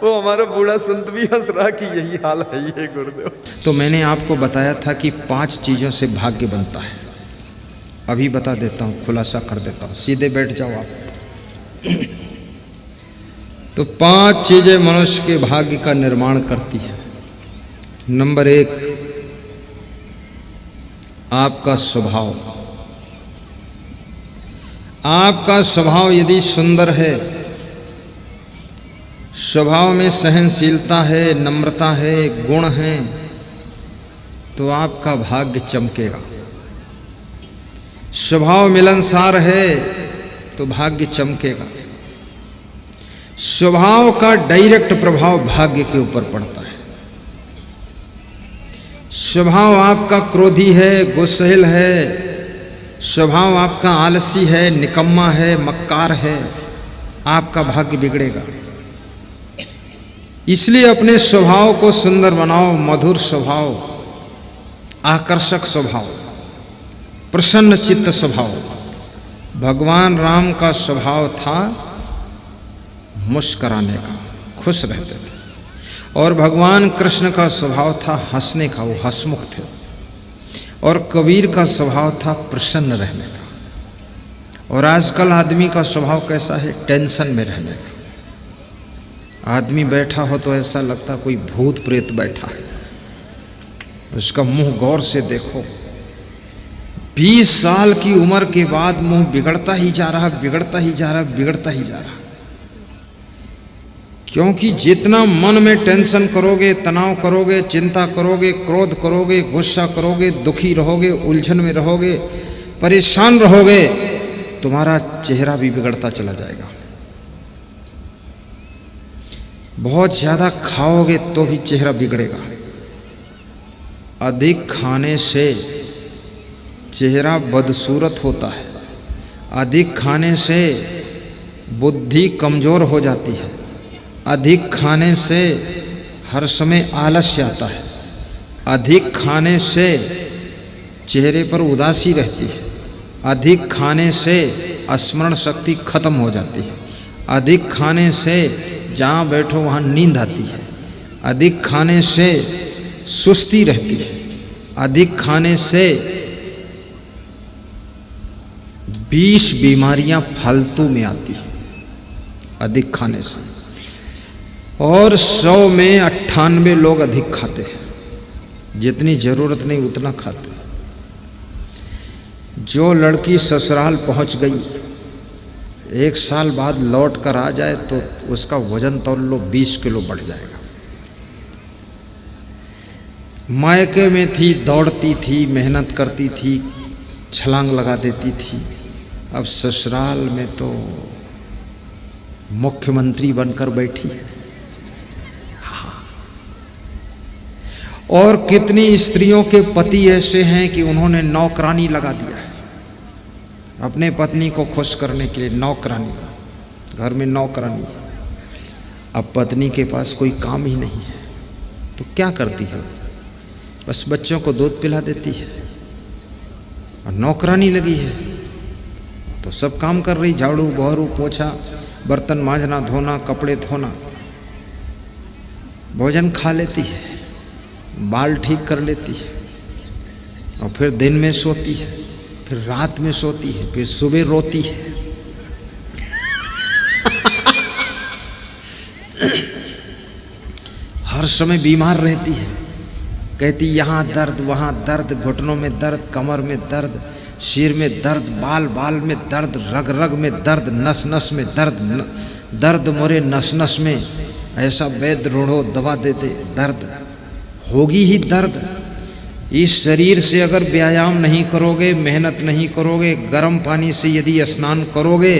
वो हमारा बूढ़ा संत भी हंस रहा कि यही हाल है ये गुरुदेव। तो मैंने आपको बताया था कि 5 चीज़ों से भाग्य बनता है। अभी बता देता हूँ, खुलासा कर देता हूँ, सीधे बैठ जाओ आप। तो 5 चीज़ें मनुष्य के भाग्य का निर्माण करती है। नंबर 1, आपका स्वभाव। आपका स्वभाव यदि सुंदर है, स्वभाव में सहनशीलता है, नम्रता है, गुण है, तो आपका भाग्य चमकेगा। स्वभाव मिलनसार है तो भाग्य चमकेगा। स्वभाव का डायरेक्ट प्रभाव भाग्य के ऊपर पड़ता है। स्वभाव आपका क्रोधी है, गुस्सैल है, स्वभाव आपका आलसी है, निकम्मा है, मक्कार है, आपका भाग्य बिगड़ेगा। इसलिए अपने स्वभाव को सुंदर बनाओ, मधुर स्वभाव, आकर्षक स्वभाव, प्रसन्न चित्त स्वभाव। भगवान राम का स्वभाव था मुस्कुराने का, खुश रहते थे। और भगवान कृष्ण का स्वभाव था हंसने का, वो हंसमुख थे। और कबीर का स्वभाव था प्रसन्न रहने का। और आजकल आदमी का स्वभाव कैसा है? टेंशन में रहने का। आदमी बैठा हो तो ऐसा लगता कोई भूत प्रेत बैठा है, उसका मुंह गौर से देखो। 20 साल की उम्र के बाद मुंह बिगड़ता ही जा रहा, बिगड़ता ही जा रहा, बिगड़ता ही जा रहा। क्योंकि जितना मन में टेंशन करोगे, तनाव करोगे, चिंता करोगे, क्रोध करोगे, गुस्सा करोगे, दुखी रहोगे, उलझन में रहोगे, परेशान रहोगे, तुम्हारा चेहरा भी बिगड़ता चला जाएगा। बहुत ज्यादा खाओगे तो भी चेहरा बिगड़ेगा। अधिक खाने से चेहरा बदसूरत होता है। अधिक खाने से बुद्धि कमजोर हो जाती है। अधिक खाने से हर समय आलस्य आता है। अधिक खाने से चेहरे पर उदासी रहती है। अधिक खाने से स्मरण शक्ति खत्म हो जाती है। अधिक खाने से जहाँ बैठो वहाँ नींद आती है। अधिक खाने से सुस्ती रहती है। अधिक खाने से 20 बीमारियां फालतू में आती है अधिक खाने से। और 100 में 98 लोग अधिक खाते हैं। जितनी जरूरत नहीं उतना खाते। जो लड़की ससुराल पहुंच गई, 1 साल बाद लौट कर आ जाए तो उसका वजन तौल लो 20 किलो बढ़ जाएगा। मायके में थी, दौड़ती थी, मेहनत करती थी, छलांग लगा देती थी। अब ससुराल में तो मुख्यमंत्री बनकर बैठी है। हाँ। और कितनी स्त्रियों के पति ऐसे हैं कि उन्होंने नौकरानी लगा दिया है अपने पत्नी को खुश करने के लिए। नौकरानी, घर में नौकरानी। अब पत्नी के पास कोई काम ही नहीं है तो क्या करती है? बस बच्चों को दूध पिला देती है। और नौकरानी लगी है तो सब काम कर रही, झाड़ू, बहरू, पोछा, बर्तन मांजना, धोना, कपड़े धोना, भोजन खा लेती है, बाल ठीक कर लेती है, और फिर दिन में सोती है, फिर रात में सोती है, फिर सुबह रोती है। हर समय बीमार रहती है। कहती यहाँ दर्द, वहाँ दर्द, घुटनों में दर्द, कमर में दर्द, सिर में दर्द, बाल बाल में दर्द, रग रग में दर्द, नस नस में दर्द, दर्द मोरे नस नस में। ऐसा वैद्य ढूंढो, दवा दे दे, दर्द होगी ही दर्द। इस शरीर से अगर व्यायाम नहीं करोगे, मेहनत नहीं करोगे, गर्म पानी से यदि स्नान करोगे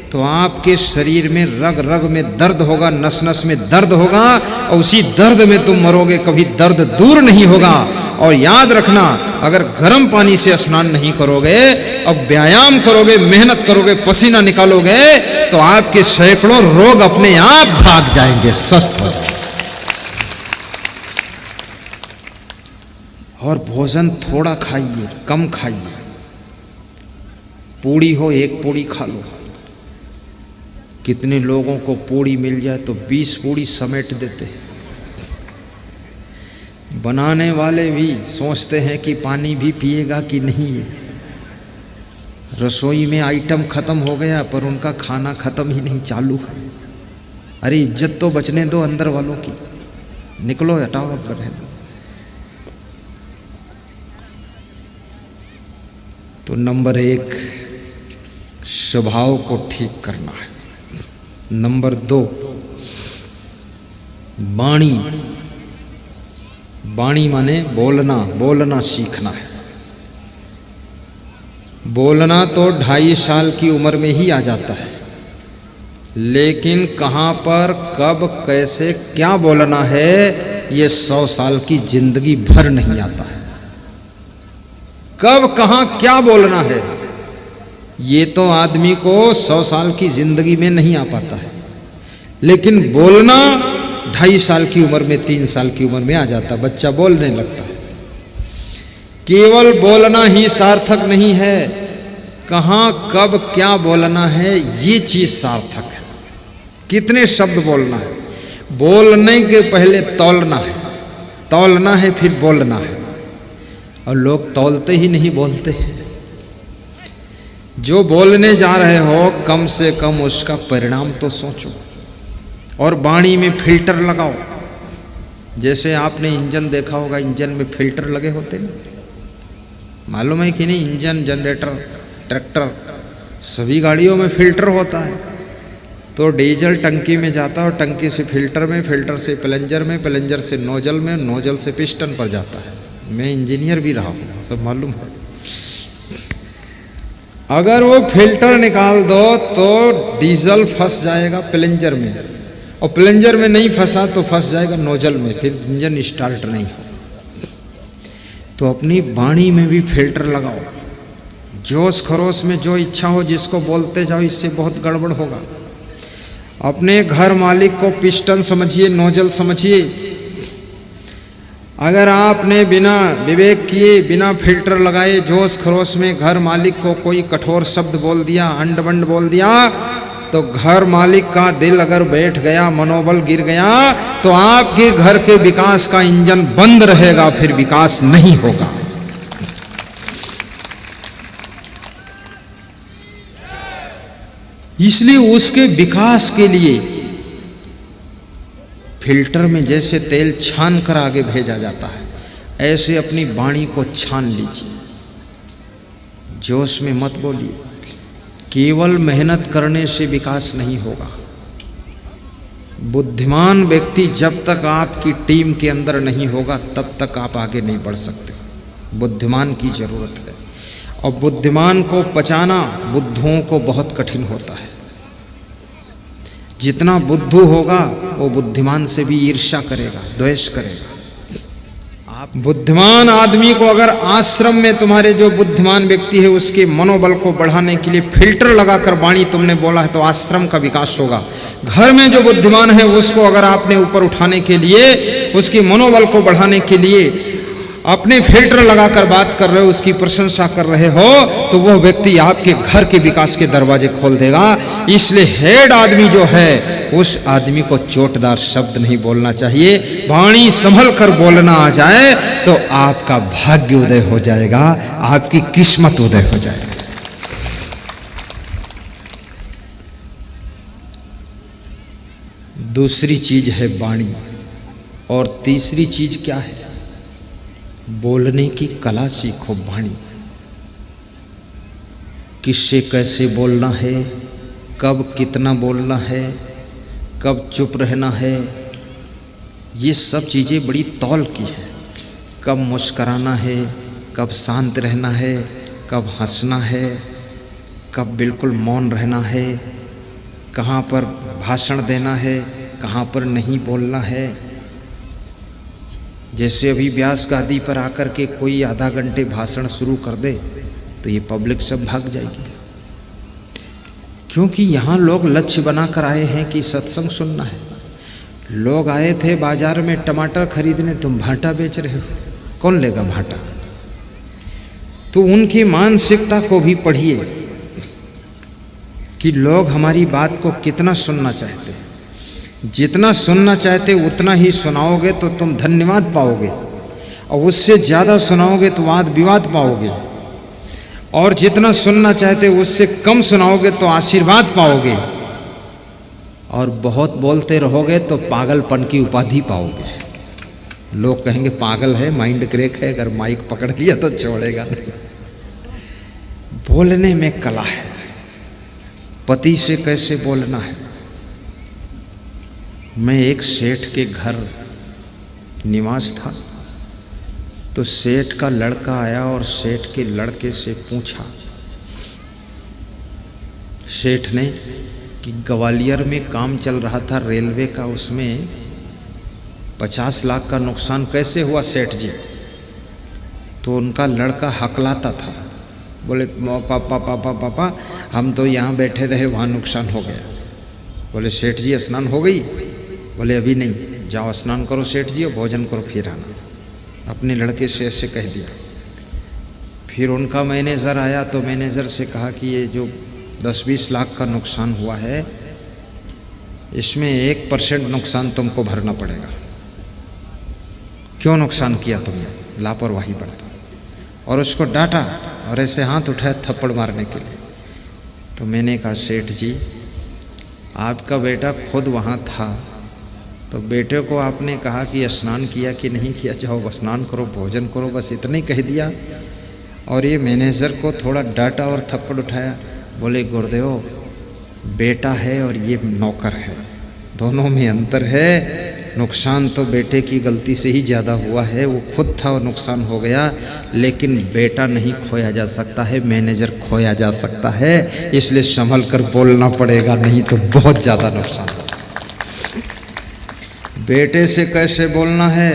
तो आपके शरीर में रग रग में दर्द होगा, नस नस में दर्द होगा, और उसी दर्द में तुम मरोगे। कभी दर्द दूर नहीं होगा। और याद रखना, अगर गर्म पानी से स्नान नहीं करोगे और व्यायाम करोगे, मेहनत करोगे, पसीना निकालोगे, तो आपके सैकड़ों रोग अपने आप भाग जाएंगे, स्वस्थ हो जाएंगे। और भोजन थोड़ा खाइए, कम खाइए। पूड़ी हो, एक पूड़ी खा लो। कितने लोगों को पूड़ी मिल जाए तो 20 पूड़ी समेट देते हैं। बनाने वाले भी सोचते हैं कि पानी भी पिएगा कि नहीं। रसोई में आइटम खत्म हो गया पर उनका खाना खत्म ही नहीं, चालू है। अरे इज्जत तो बचने दो अंदर वालों की, निकलो, हटाओ अब रहने। तो नंबर 1 स्वभाव को ठीक करना है। नंबर 2 वाणी, वाणी माने बोलना, बोलना सीखना है। बोलना तो 2.5 साल की उम्र में ही आ जाता है, लेकिन कहाँ पर कब कैसे क्या बोलना है ये 100 साल की जिंदगी भर नहीं आता है। कब कहाँ क्या बोलना है ये तो आदमी को 100 साल की जिंदगी में नहीं आ पाता है, लेकिन बोलना 2.5 साल की उम्र में, 3 साल की उम्र में आ जाता, बच्चा बोलने लगता है। केवल बोलना ही सार्थक नहीं है, कहाँ कब क्या बोलना है ये चीज सार्थक है। कितने शब्द बोलना है, बोलने के पहले तौलना है, तौलना है फिर बोलना है। और लोग तौलते ही नहीं, बोलते हैं। जो बोलने जा रहे हो कम से कम उसका परिणाम तो सोचो। और वाणी में फिल्टर लगाओ। जैसे आपने इंजन देखा होगा, इंजन में फिल्टर लगे होते हैं, मालूम है कि नहीं? इंजन, जनरेटर, ट्रैक्टर, सभी गाड़ियों में फिल्टर होता है। तो डीजल टंकी में जाता है और टंकी से फिल्टर में, फिल्टर से प्लंजर में, प्लंजर से नोजल में, नोजल से पिस्टन पर जाता है। मैं इंजीनियर भी रहा हूँ, सब मालूम है। अगर वो फिल्टर निकाल दो तो डीजल फंस जाएगा प्लंजर में, और प्लंजर में नहीं फंसा तो फंस जाएगा नोजल में, फिर इंजन स्टार्ट नहीं हो। तो अपनी वाणी में भी फिल्टर लगाओ। जोश खरोश में जो इच्छा हो जिसको बोलते जाओ, इससे बहुत गड़बड़ होगा। अपने घर मालिक को पिस्टन समझिए, नोजल समझिए। अगर आपने बिना विवेक किए, बिना फिल्टर लगाए जोश खरोश में घर मालिक को कोई कठोर शब्द बोल दिया, अंड बंड बोल दिया, तो घर मालिक का दिल अगर बैठ गया, मनोबल गिर गया, तो आपके घर के विकास का इंजन बंद रहेगा, फिर विकास नहीं होगा। इसलिए उसके विकास के लिए फिल्टर में जैसे तेल छान कर आगे भेजा जाता है, ऐसे अपनी वाणी को छान लीजिए। जोश में मत बोलिए। केवल मेहनत करने से विकास नहीं होगा। बुद्धिमान व्यक्ति जब तक आपकी टीम के अंदर नहीं होगा तब तक आप आगे नहीं बढ़ सकते। बुद्धिमान की जरूरत है, और बुद्धिमान को पचाना बुद्धुओं को बहुत कठिन होता है। जितना बुद्धू होगा वो बुद्धिमान से भी ईर्ष्या करेगा, द्वेष करेगा। आप बुद्धिमान आदमी को अगर आश्रम में तुम्हारे जो बुद्धिमान व्यक्ति है उसके मनोबल को बढ़ाने के लिए फिल्टर लगाकर वाणी तुमने बोला है तो आश्रम का विकास होगा। घर में जो बुद्धिमान है उसको अगर आपने ऊपर उठाने के लिए, उसके मनोबल को बढ़ाने के लिए अपने फिल्टर लगाकर बात कर रहे हो, उसकी प्रशंसा कर रहे हो, तो वह व्यक्ति आपके घर के विकास के दरवाजे खोल देगा। इसलिए हेड आदमी जो है उस आदमी को चोटदार शब्द नहीं बोलना चाहिए। वाणी संभल कर बोलना आ जाए तो आपका भाग्य उदय हो जाएगा, आपकी किस्मत उदय हो जाएगी। दूसरी चीज है वाणी, और तीसरी चीज क्या है? बोलने की कला सीखो। वाणी, किससे कैसे बोलना है, कब कितना बोलना है, कब चुप रहना है, ये सब चीज़ें बड़ी तौल की है। कब मुस्कराना है, कब शांत रहना है, कब हंसना है, कब बिल्कुल मौन रहना है, कहाँ पर भाषण देना है, कहाँ पर नहीं बोलना है। जैसे अभी व्यास गादी पर आकर के कोई आधा घंटे भाषण शुरू कर दे तो ये पब्लिक सब भाग जाएगी, क्योंकि यहाँ लोग लक्ष्य बनाकर आए हैं कि सत्संग सुनना है। लोग आए थे बाजार में टमाटर खरीदने, तुम भाटा बेच रहे हो, कौन लेगा भाटा? तो उनकी मानसिकता को भी पढ़िए। कि लोग हमारी बात को कितना सुनना चाहते हैं। जितना सुनना चाहते उतना ही सुनाओगे तो तुम धन्यवाद पाओगे, और उससे ज़्यादा सुनाओगे तो वाद विवाद पाओगे, और जितना सुनना चाहते उससे कम सुनाओगे तो आशीर्वाद पाओगे, और बहुत बोलते रहोगे तो पागलपन की उपाधि पाओगे। लोग कहेंगे पागल है, माइंड क्रेक है, अगर माइक पकड़ लिया तो छोड़ेगा नहीं। बोलने में कला है। पति से कैसे बोलना है। मैं एक सेठ के घर निवास था, तो सेठ का लड़का आया और सेठ के लड़के से पूछा, सेठ ने, कि ग्वालियर में काम चल रहा था रेलवे का, उसमें 50 लाख का नुकसान कैसे हुआ सेठ जी। तो उनका लड़का हकलाता था, बोले पापा पापा पापा हम तो यहाँ बैठे रहे, वहाँ नुकसान हो गया। बोले सेठ जी स्नान हो गई। बोले अभी नहीं, जाओ स्नान करो सेठ जी और भोजन करो फिर आना। अपने लड़के से ऐसे कह दिया। फिर उनका मैनेजर आया तो मैनेजर से कहा कि ये जो 10-20 लाख का नुकसान हुआ है, इसमें 1% नुकसान तुमको भरना पड़ेगा। क्यों नुकसान किया तुमने, लापरवाही बरता। और उसको डांटा और ऐसे हाथ उठाया थप्पड़ मारने के लिए। तो मैंने कहा सेठ जी, आपका बेटा खुद वहाँ था, तो बेटे को आपने कहा कि स्नान किया कि नहीं किया, जाओ स्नान करो भोजन करो, बस इतना ही कह दिया। और ये मैनेजर को थोड़ा डांटा और थप्पड़ उठाया। बोले गुरुदेव, बेटा है और ये नौकर है, दोनों में अंतर है। नुकसान तो बेटे की गलती से ही ज़्यादा हुआ है, वो खुद था और नुकसान हो गया, लेकिन बेटा नहीं खोया जा सकता है, मैनेजर खोया जा सकता है। इसलिए संभल कर बोलना पड़ेगा, नहीं तो बहुत ज़्यादा नुकसान। बेटे से कैसे बोलना है,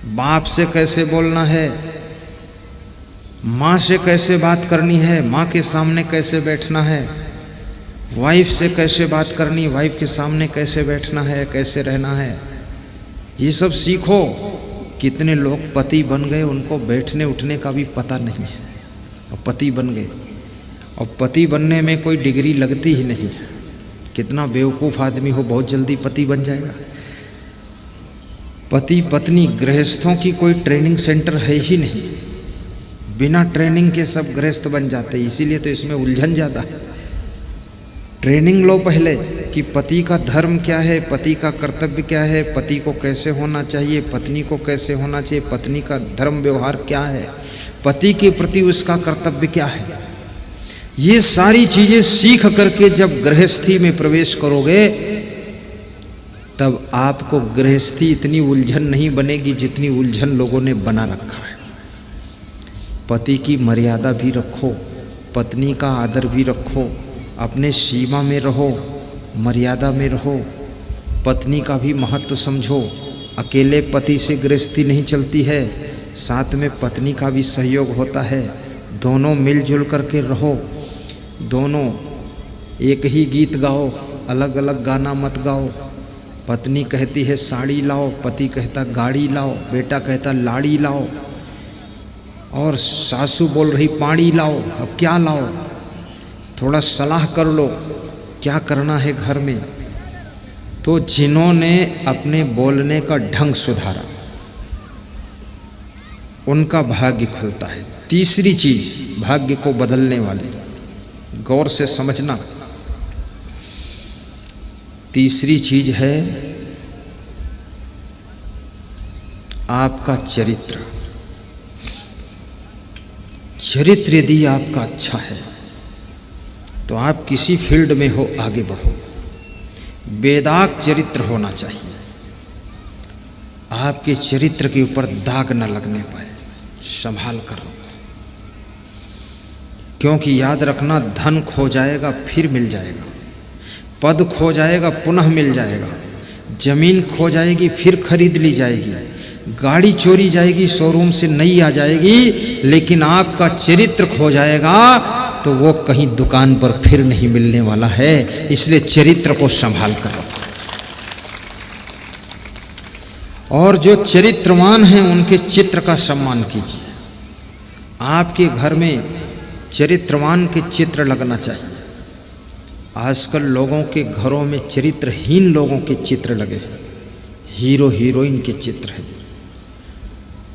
बाप से कैसे बोलना है, माँ से कैसे बात करनी है, माँ के सामने कैसे बैठना है, वाइफ से कैसे बात करनी, वाइफ के सामने कैसे बैठना है, कैसे रहना है, ये सब सीखो। कितने लोग पति बन गए, उनको बैठने उठने का भी पता नहीं है, और पति बन गए। और पति बनने में कोई डिग्री लगती ही नहीं है। कितना बेवकूफ़ आदमी हो, बहुत जल्दी पति बन जाएगा। पति पत्नी गृहस्थों की कोई ट्रेनिंग सेंटर है ही नहीं, बिना ट्रेनिंग के सब गृहस्थ बन जाते। इसीलिए तो इसमें उलझन ज़्यादा है। ट्रेनिंग लो पहले कि पति का धर्म क्या है, पति का कर्तव्य क्या है, पति को कैसे होना चाहिए, पत्नी को कैसे होना चाहिए, पत्नी का धर्म व्यवहार क्या है, पति के प्रति उसका कर्तव्य क्या है। ये सारी चीज़ें सीख करके जब गृहस्थी में प्रवेश करोगे, तब आपको गृहस्थी इतनी उलझन नहीं बनेगी जितनी उलझन लोगों ने बना रखा है। पति की मर्यादा भी रखो, पत्नी का आदर भी रखो, अपने सीमा में रहो, मर्यादा में रहो, पत्नी का भी महत्व समझो। अकेले पति से गृहस्थी नहीं चलती है, साथ में पत्नी का भी सहयोग होता है। दोनों मिलजुल करके रहो, दोनों एक ही गीत गाओ, अलग अलग गाना मत गाओ। पत्नी कहती है साड़ी लाओ, पति कहता गाड़ी लाओ, बेटा कहता लाड़ी लाओ, और सासू बोल रही पानी लाओ। अब क्या लाओ, थोड़ा सलाह कर लो क्या करना है घर में। तो जिन्होंने अपने बोलने का ढंग सुधारा, उनका भाग्य खुलता है। तीसरी चीज भाग्य को बदलने वाली, गौर से समझना, तीसरी चीज है आपका चरित्र। चरित्र यदि आपका अच्छा है तो आप किसी फील्ड में हो आगे बढ़ो। बेदाग चरित्र होना चाहिए, आपके चरित्र के ऊपर दाग न लगने पाए, संभाल कर रखो। क्योंकि याद रखना, धन खो जाएगा फिर मिल जाएगा, पद खो जाएगा पुनः मिल जाएगा, जमीन खो जाएगी फिर खरीद ली जाएगी, गाड़ी चोरी जाएगी शोरूम से नई आ जाएगी, लेकिन आपका चरित्र खो जाएगा तो वो कहीं दुकान पर फिर नहीं मिलने वाला है। इसलिए चरित्र को संभाल कर रखो। और जो चरित्रवान हैं उनके चित्र का सम्मान कीजिए। आपके घर में चरित्रवान के चित्र लगना चाहिए। आजकल लोगों के घरों में चरित्रहीन लोगों के चित्र लगे, हीरो हीरोइन के चित्र हैं,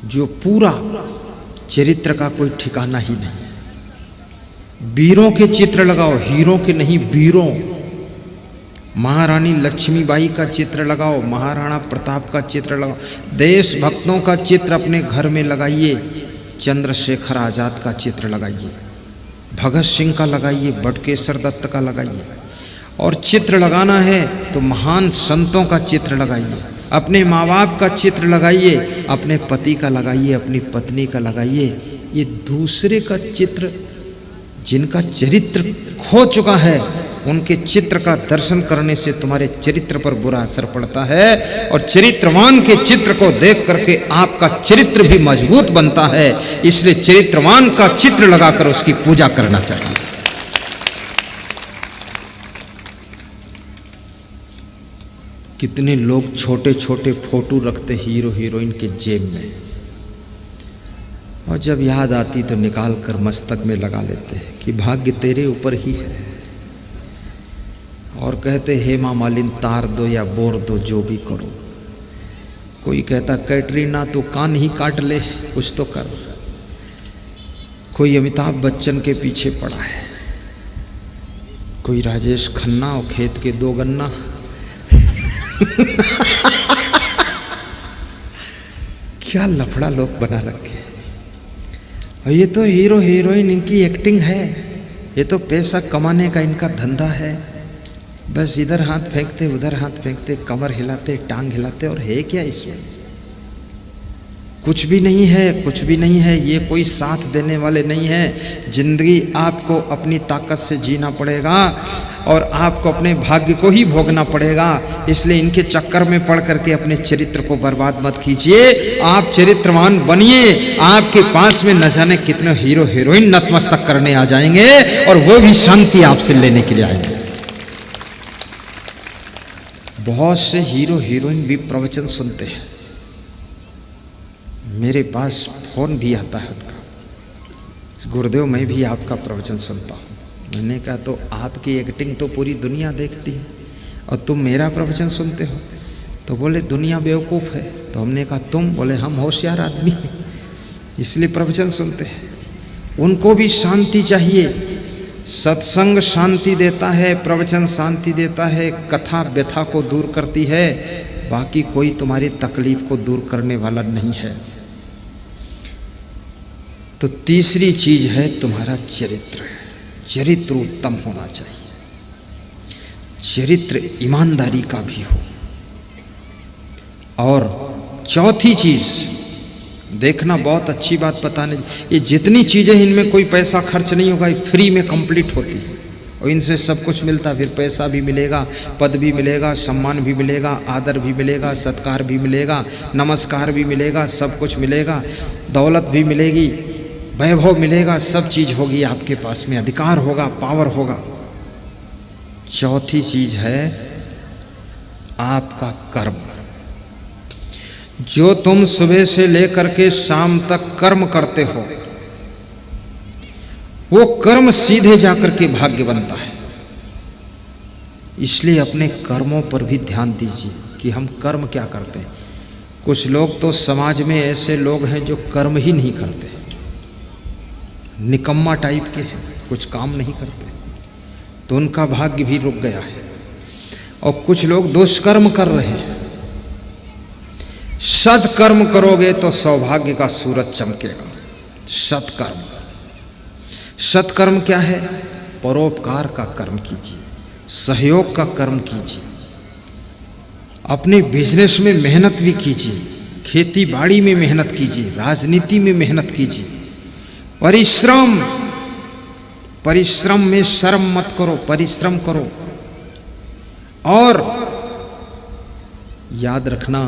जो पूरा चरित्र का कोई ठिकाना ही नहीं। वीरों के चित्र लगाओ, हीरो के नहीं, वीरों। महारानी लक्ष्मीबाई का चित्र लगाओ, महाराणा प्रताप का चित्र लगाओ, देशभक्तों का चित्र अपने घर में लगाइए। चंद्रशेखर आजाद का चित्र लगाइए, भगत सिंह का लगाइए, बटुकेश्वर दत्त का लगाइए। और चित्र लगाना है तो महान संतों का चित्र लगाइए, अपने माँ बाप का चित्र लगाइए, अपने पति का लगाइए, अपनी पत्नी का लगाइए। ये दूसरे का चित्र, जिनका चरित्र खो चुका है, उनके चित्र का दर्शन करने से तुम्हारे चरित्र पर बुरा असर पड़ता है। और चरित्रवान के चित्र को देख करके आपका चरित्र भी मजबूत बनता है। इसलिए चरित्रवान का चित्र लगाकर उसकी पूजा करना चाहिए। कितने लोग छोटे छोटे फोटो रखते हीरो हीरोइन के जेब में, और जब याद आती तो निकाल कर मस्तक में लगा लेते हैं कि भाग्य तेरे ऊपर ही है। और कहते हेमा मालिनी तार दो या बोर दो, जो भी करो। कोई कहता कैटरीना तो कान ही काट ले, कुछ तो कर। कोई अमिताभ बच्चन के पीछे पड़ा है, कोई राजेश खन्ना और खेत के 2 गन्ना। क्या लफड़ा लोग बना रखे। और ये तो हीरो हीरोइन इनकी एक्टिंग है, ये तो पैसा कमाने का इनका धंधा है। बस इधर हाथ फेंकते, उधर हाथ फेंकते, कमर हिलाते, टांग हिलाते, और है क्या इसमें? कुछ भी नहीं है, कुछ भी नहीं है। ये कोई साथ देने वाले नहीं है। जिंदगी आपको अपनी ताकत से जीना पड़ेगा और आपको अपने भाग्य को ही भोगना पड़ेगा। इसलिए इनके चक्कर में पड़ करके अपने चरित्र को बर्बाद मत कीजिए। आप चरित्रवान बनिए। आपके पास में न जाने कितने हीरो हीरोइन नतमस्तक करने आ जाएंगे, और वो भी शांति आपसे लेने के लिए आएंगे। बहुत से हीरो हीरोइन भी प्रवचन सुनते हैं, मेरे पास फोन भी आता है उनका, गुरुदेव मैं भी आपका प्रवचन सुनता हूँ। मैंने कहा तो आपकी एक्टिंग तो पूरी दुनिया देखती है और तुम मेरा प्रवचन सुनते हो। तो बोले दुनिया बेवकूफ़ है। तो हमने कहा तुम? बोले हम होशियार आदमी हैं, इसलिए प्रवचन सुनते हैं। उनको भी शांति चाहिए। सत्संग शांति देता है, प्रवचन शांति देता है, कथा व्यथा को दूर करती है। बाकी कोई तुम्हारी तकलीफ को दूर करने वाला नहीं है। तो तीसरी चीज है तुम्हारा चरित्र। चरित्र उत्तम होना चाहिए, चरित्र ईमानदारी का भी हो। और चौथी चीज देखना, बहुत अच्छी बात बताने, ये जितनी चीजें इनमें कोई पैसा खर्च नहीं होगा, फ्री में कंप्लीट होती है और इनसे सब कुछ मिलता। फिर पैसा भी मिलेगा, पद भी मिलेगा, सम्मान भी मिलेगा, आदर भी मिलेगा, सत्कार भी मिलेगा, नमस्कार भी मिलेगा, सब कुछ मिलेगा, दौलत भी मिलेगी, वैभव मिलेगा, सब चीज होगी आपके पास में, अधिकार होगा, पावर होगा। चौथी चीज है आपका कर्म। जो तुम सुबह से लेकर के शाम तक कर्म करते हो, वो कर्म सीधे जाकर के भाग्य बनता है। इसलिए अपने कर्मों पर भी ध्यान दीजिए कि हम कर्म क्या करते हैं। कुछ लोग तो समाज में ऐसे लोग हैं जो कर्म ही नहीं करते, निकम्मा टाइप के हैं, कुछ काम नहीं करते, तो उनका भाग्य भी रुक गया है। और कुछ लोग दुष्कर्म कर रहे हैं। सत्कर्म करोगे तो सौभाग्य का सूरज चमकेगा। सत्कर्म, सत्कर्म क्या है? परोपकार का कर्म कीजिए, सहयोग का कर्म कीजिए, अपने बिजनेस में मेहनत भी कीजिए, खेती बाड़ी में मेहनत कीजिए, राजनीति में मेहनत कीजिए। परिश्रम, परिश्रम में शर्म मत करो, परिश्रम करो। और याद रखना,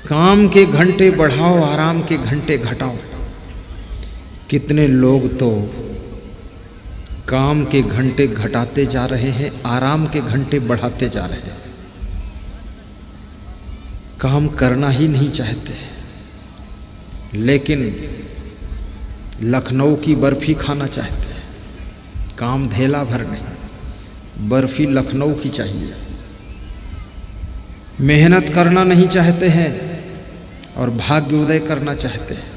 काम के घंटे बढ़ाओ, आराम के घंटे घटाओ। कितने लोग तो काम के घंटे घटाते जा रहे हैं, आराम के घंटे बढ़ाते जा रहे हैं। काम करना ही नहीं चाहते, लेकिन लखनऊ की बर्फी खाना चाहते हैं, काम धेला भर नहीं, बर्फी लखनऊ की चाहिए। मेहनत करना नहीं चाहते हैं और भाग्योदय करना चाहते हैं।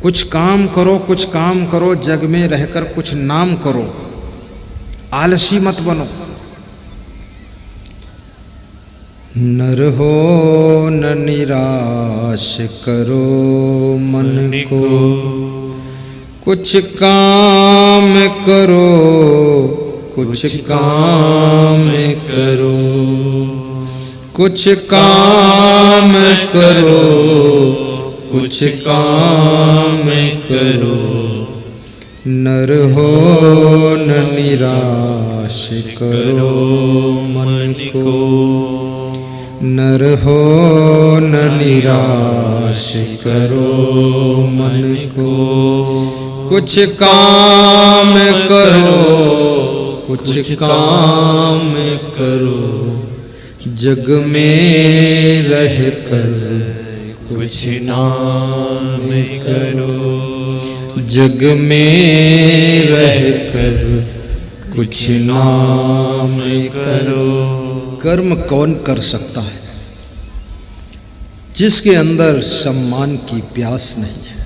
कुछ काम करो, जग में रहकर कुछ नाम करो, आलसी मत बनो। नर हो न निराश करो मन को, कुछ काम करो, कुछ काम करो, कुछ काम करो, कुछ काम करो। नर हो न निराश करो मन को, नर हो न निराश करो मन को। कुछ काम करो, कुछ काम करो, जग में रह कर कुछ नाम करो, जग में रह कर कुछ नाम करो। कर्म कौन कर सकता है जिसके अंदर सम्मान की प्यास नहीं है,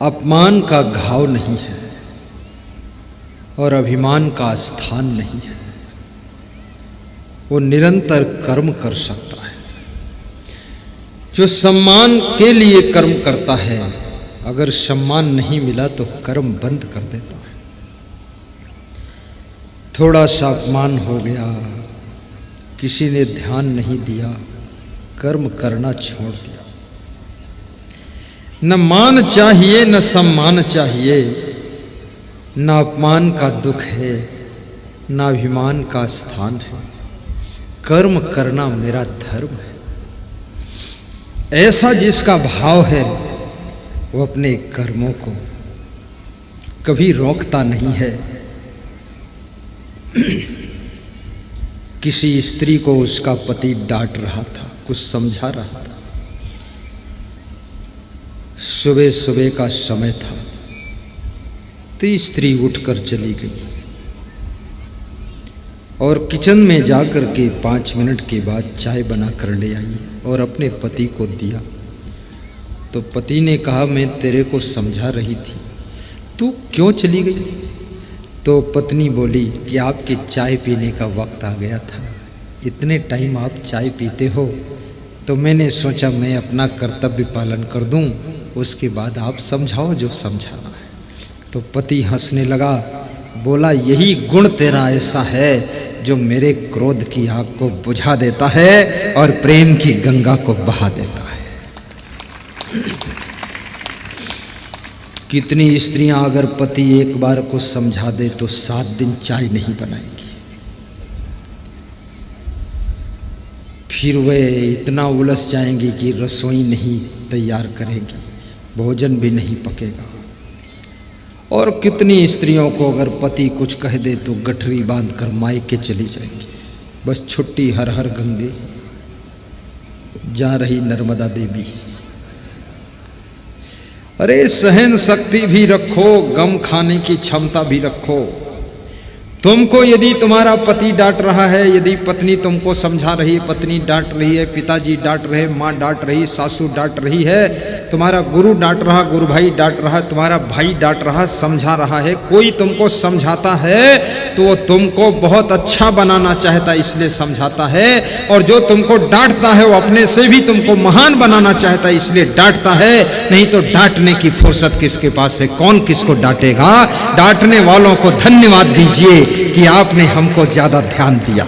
अपमान का घाव नहीं है और अभिमान का स्थान नहीं है। वो निरंतर कर्म कर सकता है। जो सम्मान के लिए कर्म करता है, अगर सम्मान नहीं मिला तो कर्म बंद कर देता है। थोड़ा सा अपमान हो गया, किसी ने ध्यान नहीं दिया, कर्म करना छोड़ दिया। न मान चाहिए न सम्मान चाहिए, न अपमान का दुख है न अभिमान का स्थान है। कर्म करना मेरा धर्म है। ऐसा जिसका भाव है वो अपने कर्मों को कभी रोकता नहीं है। किसी स्त्री को उसका पति डांट रहा था, कुछ समझा रहा था। सुबह सुबह का समय था तो स्त्री उठकर चली गई और किचन में जाकर के 5 मिनट के बाद चाय बना कर ले आई और अपने पति को दिया। तो पति ने कहा, मैं तेरे को समझा रही थी, तू क्यों चली गई? तो पत्नी बोली कि आपके चाय पीने का वक्त आ गया था, इतने टाइम आप चाय पीते हो तो मैंने सोचा मैं अपना कर्तव्य पालन कर दूं, उसके बाद आप समझाओ जो समझाना है। तो पति हंसने लगा, बोला यही गुण तेरा ऐसा है जो मेरे क्रोध की आग को बुझा देता है और प्रेम की गंगा को बहा देता है। कितनी स्त्रियां अगर पति एक बार को समझा दे तो 7 दिन चाय नहीं बनाएगी, फिर वे इतना उलझ जाएंगी कि रसोई नहीं तैयार करेंगी, भोजन भी नहीं पकेगा। और कितनी स्त्रियों को अगर पति कुछ कह दे तो गठरी बांधकर मायके चली जाएंगी, बस छुट्टी हर हर गंगे, जा रही नर्मदा देवी। अरे सहन शक्ति भी रखो, गम खाने की क्षमता भी रखो। तुमको यदि तुम्हारा पति डांट रहा है, यदि पत्नी तुमको समझा रही है, पत्नी डांट रही है, पिताजी डांट रहे, माँ डांट रही, सासू डांट रही है, तुम्हारा गुरु डांट रहा, गुरु भाई डांट रहा, तुम्हारा भाई डांट रहा, समझा रहा है, कोई तुमको समझाता है तो वो तुमको बहुत अच्छा बनाना चाहता है इसलिए समझाता है, और जो तुमको डांटता है वो अपने से भी तुमको महान बनाना चाहता है इसलिए डांटता है। नहीं तो डांटने की फुर्सत किसके पास है? कौन किसको डांटेगा? डांटने वालों को धन्यवाद दीजिए कि आपने हमको ज्यादा ध्यान दिया।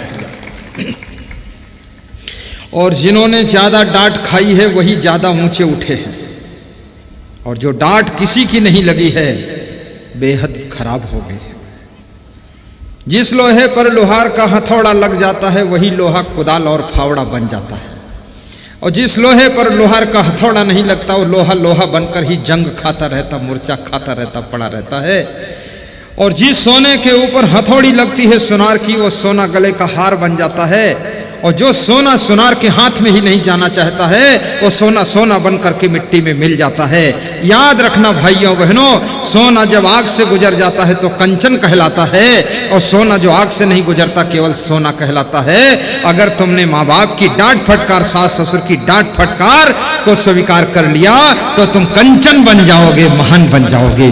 और जिन्होंने ज्यादा डांट खाई है वही ज्यादा ऊंचे उठे हैं, और जो डांट किसी की नहीं लगी है बेहद खराब हो गए। जिस लोहे पर लोहार का हथौड़ा लग जाता है वही लोहा कुदाल और फावड़ा बन जाता है, और जिस लोहे पर लोहार का हथौड़ा नहीं लगता वो लोहा लोहा बनकर ही जंग खाता रहता, मूर्छा खाता रहता, पड़ा रहता है। और जिस सोने के ऊपर हथौड़ी लगती है सुनार की, वो सोना गले का हार बन जाता है। और जो सोना सुनार के हाथ में ही नहीं जाना चाहता है वो सोना सोना बन करके मिट्टी में मिल जाता है। याद रखना भाइयों बहनों, सोना जब आग से गुजर जाता है तो कंचन कहलाता है, और सोना जो आग से नहीं गुजरता केवल सोना कहलाता है। अगर तुमने माँ बाप की डांट फटकार, सास ससुर की डांट फटकार को स्वीकार कर लिया तो तुम कंचन बन जाओगे, महान बन जाओगे।